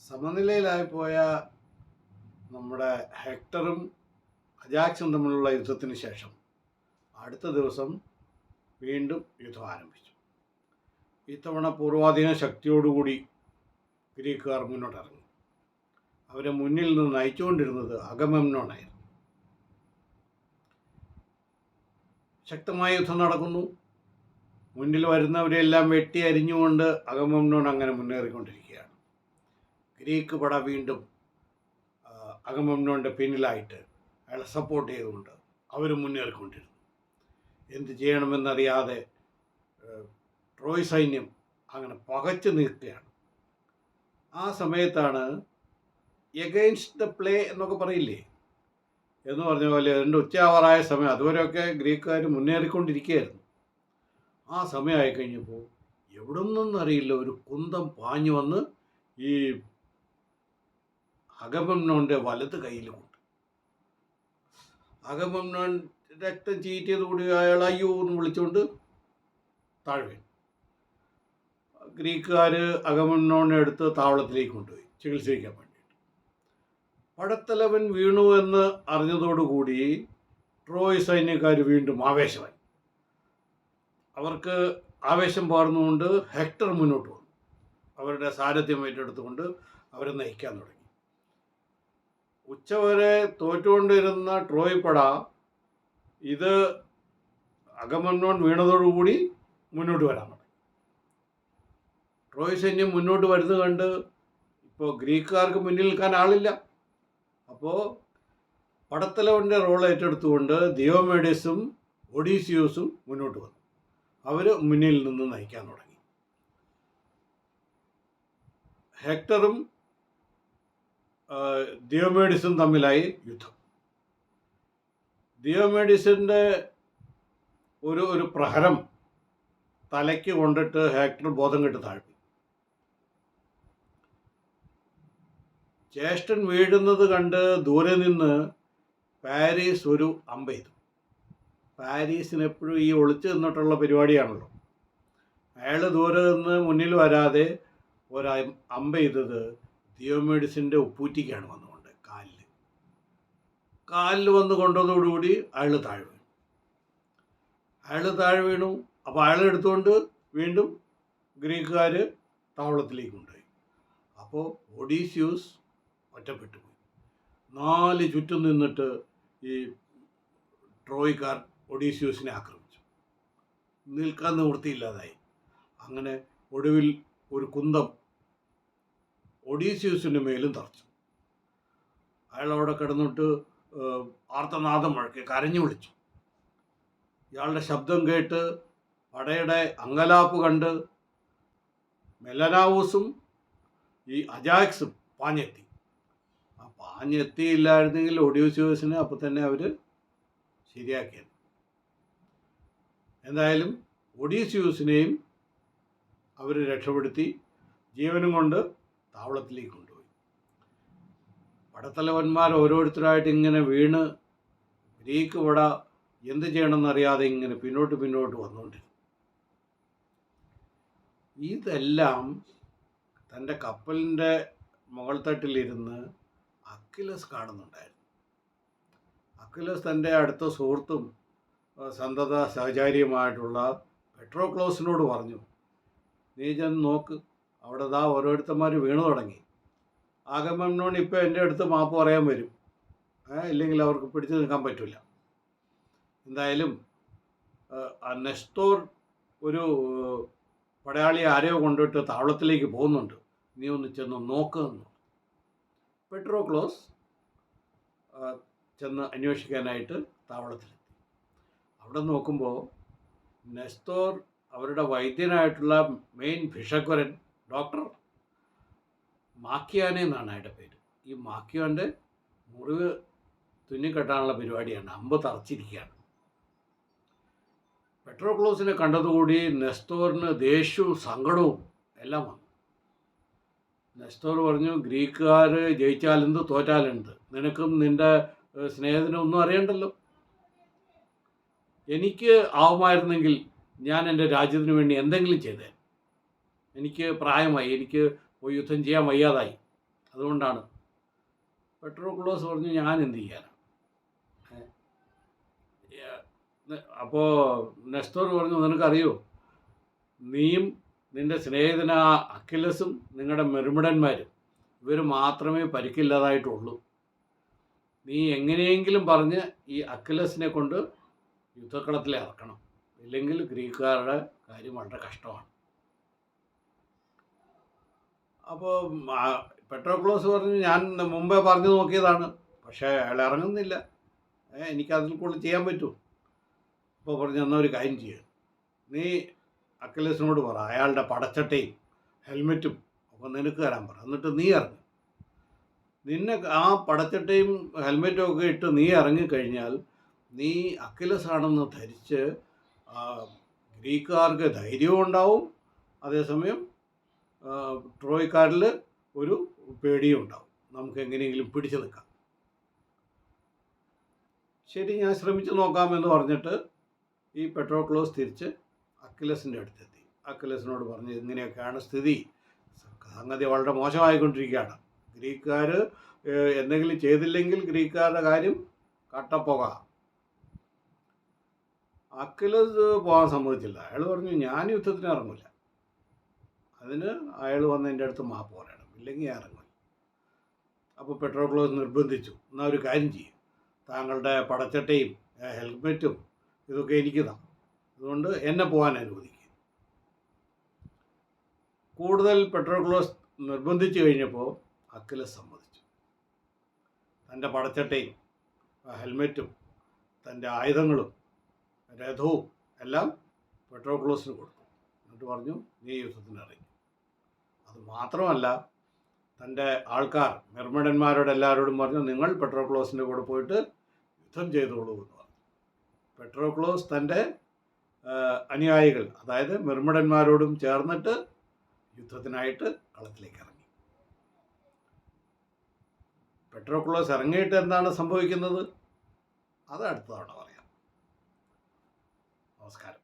സമനിലയിലായിപ്പോയ നമ്മുടെ ഹെക്ടറും അജാക്സും തമ്മിലുള്ള യുദ്ധത്തിന് ശേഷം അടുത്ത ദിവസം വീണ്ടും യുദ്ധം ആരംഭിച്ചു. ഇത്തവണ പൂർവാധീന ശക്തിയോടുകൂടി ഗ്രീക്കുകാർ മുന്നോട്ടിറങ്ങി. അവരെ മുന്നിൽ നിന്ന് നയിച്ചുകൊണ്ടിരുന്നത് അഗമെമ്നോനായിരുന്നു. ശക്തമായ യുദ്ധം നടക്കുന്നു. മുന്നിൽ വരുന്നവരെല്ലാം വെട്ടി അരിഞ്ഞുകൊണ്ട് അഗമെമ്നോൻ അങ്ങനെ മുന്നേറിക്കൊണ്ടിരിക്കുകയാണ്. ഗ്രീക്ക് പട വീണ്ടും അഗമെമ്നോൻ്റെ പിന്നിലായിട്ട് അയാളെ സപ്പോർട്ട് ചെയ്തുകൊണ്ട് അവർ മുന്നേറിക്കൊണ്ടിരുന്നു. എന്ത് ചെയ്യണമെന്നറിയാതെ ട്രോയ് സൈന്യം അങ്ങനെ പകച്ചു നിൽക്കുകയാണ്. ആ സമയത്താണ് എഗെയിൻസ്റ്റ് ദ പ്ലേ എന്നൊക്കെ പറയില്ലേ എന്ന് പറഞ്ഞ പോലെ രണ്ട് ഉച്ചയാവാറായ സമയം, അതുവരെയൊക്കെ ഗ്രീക്കുകാർ മുന്നേറിക്കൊണ്ടിരിക്കുകയായിരുന്നു. ആ സമയമായി കഴിഞ്ഞപ്പോൾ എവിടെ നിന്നറിയില്ല ഒരു കുന്തം പാഞ്ഞു വന്ന് ഈ അഗമെമ്നോൻ്റെ വലത് കയ്യിൽ കൊണ്ട്. അഗമെമ്നോൻ രക്തം ചീറ്റിയതുകൂടി അയാൾ അയ്യോ എന്ന് വിളിച്ചുകൊണ്ട് താഴ്വേ. ഗ്രീക്കുകാർ അഗമെമ്നോനെ എടുത്ത് താവളത്തിലേക്ക് കൊണ്ടുപോയി ചികിത്സിക്കാൻ വേണ്ടിയിട്ട്. പടത്തലവൻ വീണു എന്ന് അറിഞ്ഞതോടുകൂടി ട്രോയ് സൈന്യക്കാർ വീണ്ടും ആവേശമായി. അവർക്ക് ആവേശം പകർന്നുകൊണ്ട് ഹെക്ടർ മുന്നോട്ട് വന്നു. അവരുടെ സാരഥ്യം ഏറ്റെടുത്തുകൊണ്ട് അവരെ നയിക്കാൻ തുടങ്ങി. ഉച്ചവരെ തോറ്റുകൊണ്ടിരുന്ന ട്രോയ് പട ഇത് അഗമെമ്നോൻ വീണതോടുകൂടി മുന്നോട്ട് വരാൻ തുടങ്ങി. ട്രോയ് സൈന്യം മുന്നോട്ട് വരുന്നത് കണ്ട് ഇപ്പോൾ ഗ്രീക്കുകാർക്ക് മുന്നിൽ നിൽക്കാൻ ആളില്ല. അപ്പോൾ പടത്തലവൻ്റെ റോൾ ഏറ്റെടുത്തുകൊണ്ട് ദിയോമെഡിസും ഒഡീസിയോസും മുന്നോട്ട് വന്നു. അവർ മുന്നിൽ നിന്ന് നയിക്കാൻ തുടങ്ങി. ഹെക്ടറും ദിയോമെഡിസും തമ്മിലായി യുദ്ധം. ദിയോമെഡിസിൻ്റെ ഒരു പ്രഹരം തലയ്ക്ക് കൊണ്ടിട്ട് ഹെക്ടർ ബോധം കെട്ട് താഴ്ത്തി. ജ്യേഷ്ഠൻ വീഴുന്നത് കണ്ട് ദൂരെ നിന്ന് പാരീസ് ഒരു അമ്പെയ്തു. പാരീസിന് എപ്പോഴും ഈ ഒളിച്ചു നിന്നിട്ടുള്ള പരിപാടിയാണല്ലോ. അയാൾ ദൂരെ നിന്ന് മുന്നിൽ വരാതെ ഒരു അമ്പെയ്തത് ദിയോമെഡിസിൻ്റെ ഉപ്പൂറ്റിക്കാണ് വന്നുകൊണ്ട് കാലിൽ വന്ന് കൊണ്ടതോടുകൂടി അയാൾ താഴെ വീണു. അപ്പോൾ അയാളെ എടുത്തുകൊണ്ട് വീണ്ടും ഗ്രീക്കുകാർ താവളത്തിലേക്ക് കൊണ്ടുപോയി. അപ്പോൾ ഒഡീസിയൂസ് ഒറ്റപ്പെട്ടു പോയി. 4 ചുറ്റും നിന്നിട്ട് ഈ ട്രോയ്ക്കാർ ഒഡീസിയൂസിനെ ആക്രമിച്ചു. നിൽക്കാൻ നിവൃത്തിയില്ലാതായി. അങ്ങനെ ഒടുവിൽ ഒരു കുന്തം ഒഡീസിയൂസിൻ്റെ മേലും തറച്ചു. അയാളവിടെ കിടന്നിട്ട് ആർത്തനാദം മുഴക്കി കരഞ്ഞു വിളിച്ചു. ഇയാളുടെ ശബ്ദം കേട്ട് പടയുടെ അങ്കലാപ്പ് കണ്ട് മെലനാവൂസും ഈ അജാക്സും പാഞ്ഞെത്തി. ആ പാഞ്ഞെത്തിയില്ലായിരുന്നെങ്കിൽ ഒഡീസിയൂസിനെ അപ്പം തന്നെ അവർ ശരിയാക്കിയത്. എന്തായാലും ഒഡീസിയൂസിനെയും അവർ രക്ഷപ്പെടുത്തി ജീവനും കൊണ്ട് താവളത്തിലേക്ക് കൊണ്ടുപോയി. പടത്തലവന്മാർ ഓരോരുത്തരായിട്ട് ഇങ്ങനെ വീണ് ഗ്രീക്ക് പട എന്ത് ചെയ്യണമെന്നറിയാതെ ഇങ്ങനെ പിന്നോട്ട് വന്നുകൊണ്ടിരുന്നു. ഇതെല്ലാം തൻ്റെ കപ്പലിൻ്റെ മുകൾ തട്ടിലിരുന്ന് അക്കിലസ് കാണുന്നുണ്ടായിരുന്നു. അക്കിലസ് തൻ്റെ അടുത്ത സുഹൃത്തും സന്തത സഹചാരിയുമായിട്ടുള്ള പെട്രോക്ലോസിനോട് പറഞ്ഞു, നീ ചെന്ന് നോക്ക്, അവിടെ ഓരോരുത്തന്മാർ വീണു തുടങ്ങി. അഗമെമ്നോൻ ഇപ്പോൾ എൻ്റെ അടുത്ത് മാപ്പ് പറയാൻ വരും, ഇല്ലെങ്കിൽ അവർക്ക് പിടിച്ചു നിൽക്കാൻ പറ്റില്ല. എന്തായാലും നെസ്തോർ ഒരു പടയാളി ആരെയോ കൊണ്ടിട്ട് താവളത്തിലേക്ക് പോകുന്നുണ്ട്, നീ ഒന്ന് ചെന്ന് നോക്കുമെന്നു. പെട്രോക്ലോസ് ചെന്ന് അന്വേഷിക്കാനായിട്ട് താവളത്തിലെത്തി. അവിടെ നോക്കുമ്പോൾ നെസ്തോർ അവരുടെ വൈദ്യനായിട്ടുള്ള മെയിൻ ഭിഷഗ്വരൻ ഡോക്ടർ മാക്കിയാനെ എന്നാണ് അയാളുടെ പേര്. ഈ മാക്കിയോൻ്റെ മുറിവ് തുന്നിക്കെട്ടാനുള്ള പരിപാടിയാണ്. അമ്പ് തറച്ചിരിക്കുകയാണ്. പെട്രോക്ലോസിനെ കണ്ടതുകൂടി നെസ്തോറിന് ദേഷ്യവും സങ്കടവും എല്ലാം വന്നു. നെസ്തോർ പറഞ്ഞു, ഗ്രീക്കുകാർ ജയിച്ചാലെന്ത് തോറ്റാലെന്ത്, നിനക്കും നിൻ്റെ സ്നേഹത്തിനും ഒന്നും അറിയണ്ടല്ലോ. എനിക്ക് ആവുമായിരുന്നെങ്കിൽ ഞാൻ എൻ്റെ രാജ്യത്തിന് വേണ്ടി എന്തെങ്കിലും ചെയ്തേ. എനിക്ക് പ്രായമായി, എനിക്ക് യുദ്ധം ചെയ്യാൻ വയ്യാതായി. അതുകൊണ്ടാണ്. പെട്രോക്ലോസ് പറഞ്ഞു, ഞാൻ എന്ത് ചെയ്യാനാണ്? അപ്പോൾ നെസ്തോർ പറഞ്ഞു, നിനക്കറിയോ, നീയും നിൻ്റെ സ്നേഹിതനാ അക്കിലസും നിങ്ങളുടെ മെർമിഡന്മാരും ഇവർ മാത്രമേ പരിക്കില്ലാതായിട്ടുള്ളൂ. നീ എങ്ങനെയെങ്കിലും പറഞ്ഞ് ഈ അക്കിലസിനെ കൊണ്ട് യുദ്ധക്കളത്തിൽ ഇറക്കണം, ഇല്ലെങ്കിൽ ഗ്രീക്കുകാരുടെ കാര്യം വളരെ കഷ്ടമാണ്. അപ്പോൾ പെട്രോക്ലോസ് പറഞ്ഞു, ഞാൻ മുമ്പേ പറഞ്ഞു നോക്കിയതാണ്, പക്ഷേ അയാൾ ഇറങ്ങുന്നില്ല, എനിക്കതിൽ കൂടുതൽ ചെയ്യാൻ പറ്റുമോ? അപ്പോൾ പറഞ്ഞു, എന്നാൽ ഒരു കാര്യം ചെയ്യുക, നീ അക്കിലസിനോട് പറ അയാളുടെ പടച്ചട്ടയും ഹെൽമെറ്റും ഒക്കെ നിനക്ക് തരാൻ പറ, എന്നിട്ട് നീ ഇറങ്ങും. നിന്നെ ആ പടച്ചട്ടയും ഹെൽമെറ്റും ഒക്കെ ഇട്ട് നീ ഇറങ്ങിക്കഴിഞ്ഞാൽ നീ അക്കിലസ് ആണെന്ന് ധരിച്ച് ഗ്രീക്കുകാർക്ക് ധൈര്യവും ഉണ്ടാവും, അതേസമയം ട്രോയ്ക്കാരിൽ ഒരു പേടിയും ഉണ്ടാവും, നമുക്ക് എങ്ങനെയെങ്കിലും പിടിച്ചു നിൽക്കാം. ശരി, ഞാൻ ശ്രമിച്ചു നോക്കാമെന്ന് പറഞ്ഞിട്ട് ഈ പെട്രോക്ലോസ് തിരിച്ച് അക്കിലസിൻ്റെ അടുത്തെത്തി. അക്കിലസിനോട് പറഞ്ഞു, ഇങ്ങനെയൊക്കെയാണ് സ്ഥിതി, സംഗതി വളരെ മോശമായിക്കൊണ്ടിരിക്കുകയാണ്, ഗ്രീക്കുകാർ എന്തെങ്കിലും ചെയ്തില്ലെങ്കിൽ ഗ്രീക്കുകാരുടെ കാര്യം കട്ടപ്പോക. അക്കിലസ് പോകാൻ സമ്മതിച്ചില്ല. അയാൾ പറഞ്ഞു, ഞാൻ യുദ്ധത്തിന് ഇറങ്ങില്ല, അതിന് അയാൾ വന്ന് എൻ്റെ അടുത്ത് മാപ്പ് പറയണം, ഇല്ലെങ്കിൽ ഞാൻ ഇറങ്ങില്ല. അപ്പോൾ പെട്രോക്ലോസ് നിർബന്ധിച്ചു, എന്നാൽ ഒരു കാര്യം ചെയ്യും, താങ്കളുടെ പടച്ചട്ടയും ഹെൽമെറ്റും ഇതൊക്കെ എനിക്ക് താ, അതുകൊണ്ട് എന്നെ പോകാൻ അനുവദിക്കുക. കൂടുതൽ പെട്രോക്ലോസ് നിർബന്ധിച്ചു കഴിഞ്ഞപ്പോൾ അക്കിലസ് സമ്മതിച്ചു. തൻ്റെ പടച്ചട്ടയും ഹെൽമെറ്റും തൻ്റെ ആയുധങ്ങളും രഥവും എല്ലാം പെട്രോക്ലോസിന് കൊടുത്തു. എന്നിട്ട് പറഞ്ഞു, നീ യുദ്ധത്തിന് ഇറങ്ങി. അതുമാത്രമല്ല, തൻ്റെ ആൾക്കാർ മെർമിഡന്മാരോട് എല്ലാവരോടും പറഞ്ഞു, നിങ്ങൾ പെട്രോക്ലോസിൻ്റെ കൂടെ പോയിട്ട് യുദ്ധം ചെയ്തോളൂ എന്ന് പറഞ്ഞു. പെട്രോക്ലോസ് തൻ്റെ അനുയായികൾ, അതായത് മെർമിഡന്മാരോടും ചേർന്നിട്ട് യുദ്ധത്തിനായിട്ട് കളത്തിലേക്ക് ഇറങ്ങി. പെട്രോക്ലോസ് ഇറങ്ങിയിട്ട് എന്താണ് സംഭവിക്കുന്നത്, അത് അടുത്ത തവണ പറയാം. നമസ്കാരം.